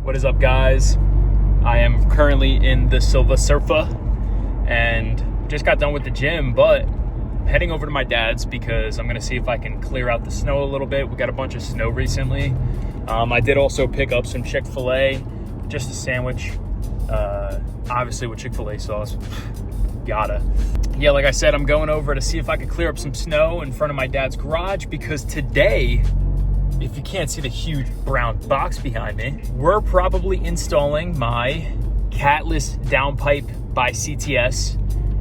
What is up, guys? I am currently in the Silva Surfa and just got done with the gym, but heading over to my dad's because I'm gonna see if I can clear out the snow a little bit. We got a bunch of snow recently. I did also pick up some Chick-fil-A, just a sandwich, obviously with Chick-fil-A sauce. Gotta. Yeah, like I said, I'm going over to see if I can clear up some snow in front of my dad's garage because today, if you can't see the huge brown box behind me, we're probably installing my Catless Downpipe by CTS,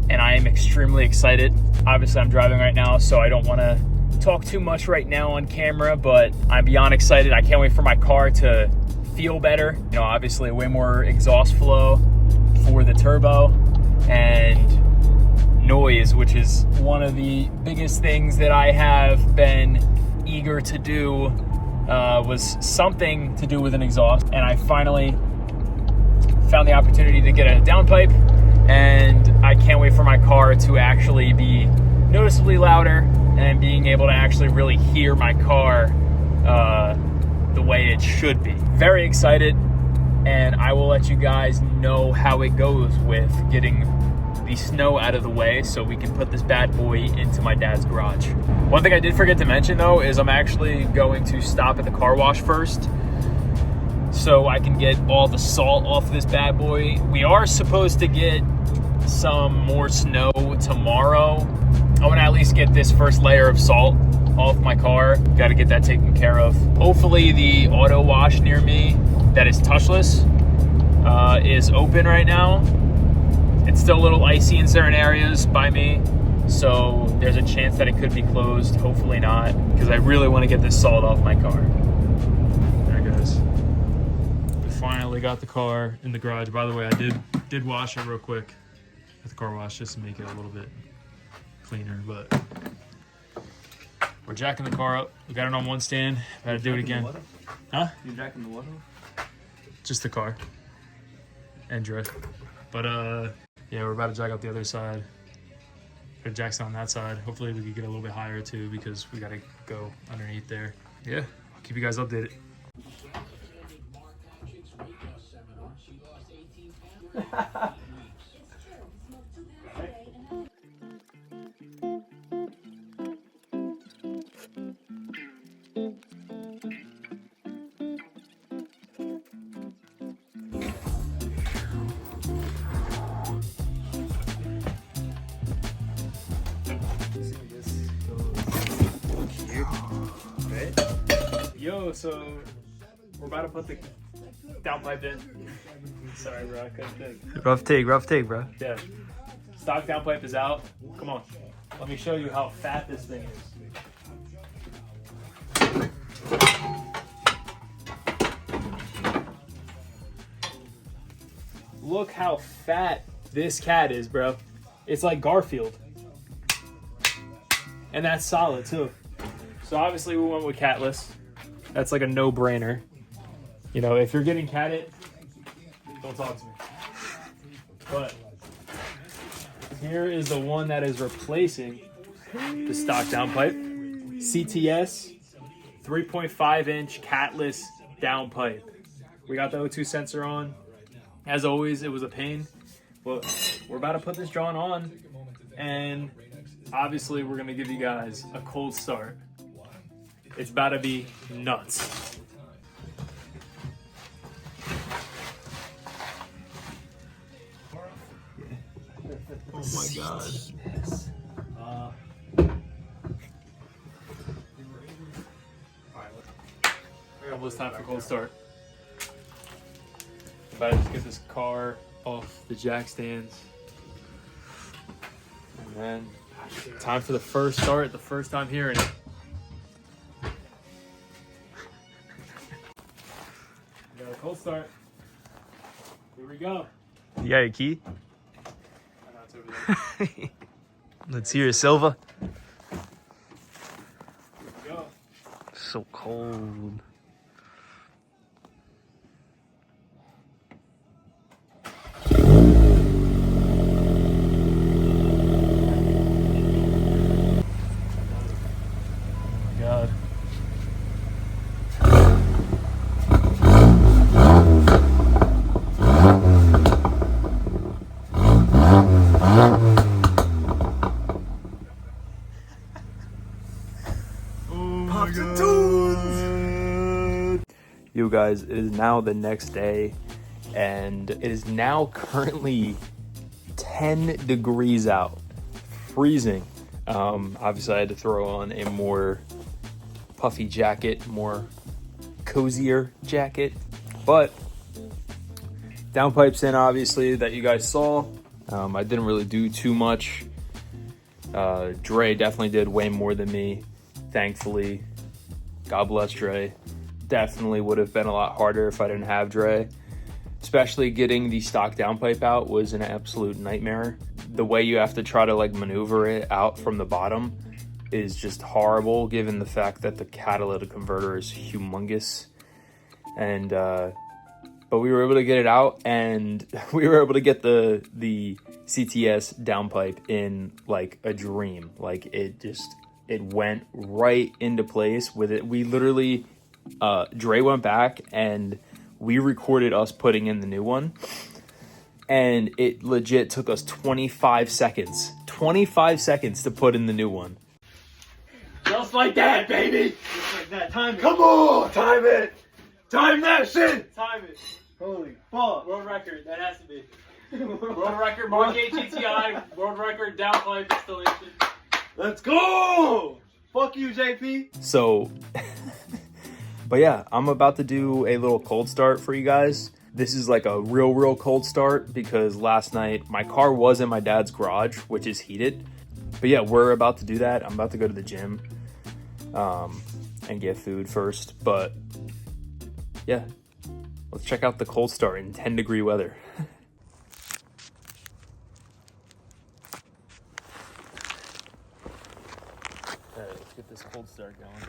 and I am extremely excited. Obviously, I'm driving right now, so I don't want to talk too much right now on camera, but I'm beyond excited. I can't wait for my car to feel better. You know, obviously way more exhaust flow for the turbo and noise, which is one of the biggest things that I have been eager to do, was something to do with an exhaust, and I finally found the opportunity to get a downpipe, and I can't wait for my car to actually be noticeably louder and being able to actually really hear my car the way it should be. Very excited, and I will let you guys know how it goes with getting the snow out of the way so we can put this bad boy into my dad's garage. One thing I did forget to mention though is I'm actually going to stop at the car wash first so I can get all the salt off this bad boy. We are supposed to get some more snow tomorrow. I want to at least get this first layer of salt off my car. Got to get that taken care of. Hopefully the auto wash near me that is touchless is open right now. It's still a little icy in certain areas by me, so there's a chance that it could be closed. Hopefully not, because I really want to get this salt off my car. There it goes. We finally got the car in the garage. By the way, I did wash it real quick at the car wash just to make it a little bit cleaner, but we're jacking the car up. We got it on one stand. Gotta do it again. Huh? You jacking the water? Just the car and drift. But yeah, we're about to jack up the other side. Got Jackson on that side. Hopefully we can get a little bit higher too because we gotta go underneath there. Yeah, I'll keep you guys updated. Yo, so we're about to put the downpipe in. Sorry, bro, I couldn't think. Rough take, bro. Yeah, stock downpipe is out. Come on, let me show you how fat this thing is. Look how fat this cat is, bro. It's like Garfield. And that's solid too. So obviously we went with Catless. That's like a no-brainer. You know, if you're getting catted, don't talk to me. But here is the one that is replacing the stock downpipe. CTS 3.5-inch Catless downpipe. We got the O2 sensor on. As always, it was a pain. But we're about to put this John on, and obviously we're gonna give you guys a cold start. It's about to be nuts. Oh my god. We got almost time for cold start. About to just get this car off the jack stands. And then time for the first start, the first time hearing it. We got a cold start. Here we go. You got your key? I know it's over there. Let's hear it, Silva. Here we go. So cold. God. You guys, it is now the next day, and it is now currently 10 degrees out, freezing. Obviously I had to throw on a more puffy jacket, more cozier jacket, but Downpipe's in, obviously, that you guys saw. I didn't really do too much. Dre definitely did way more than me, thankfully. God bless Dre. Definitely would have been a lot harder if I didn't have Dre. Especially getting the stock Downpipe out was an absolute nightmare. The way you have to try to like maneuver it out from the bottom is just horrible, given the fact that the catalytic converter is humongous. And but we were able to get it out, and we were able to get the CTS Downpipe in like a dream. Like it went right into place with it. We literally Dre went back and we recorded us putting in the new one, and it legit took us 25 seconds to put in the new one. Just like that, baby. Just like that. Time it. Come on, time it. Time that shit. Time it. Holy fuck. World record. That has to be. World record. MK8 GTI. World record downpipe installation. Let's go. Fuck you, JP. So, but yeah, I'm about to do a little cold start for you guys. This is like a real cold start because last night my car was in my dad's garage, which is heated. But yeah, we're about to do that. I'm about to go to the gym and get food first. But yeah, let's check out the cold start in 10-degree weather. All right, let's get this cold start going.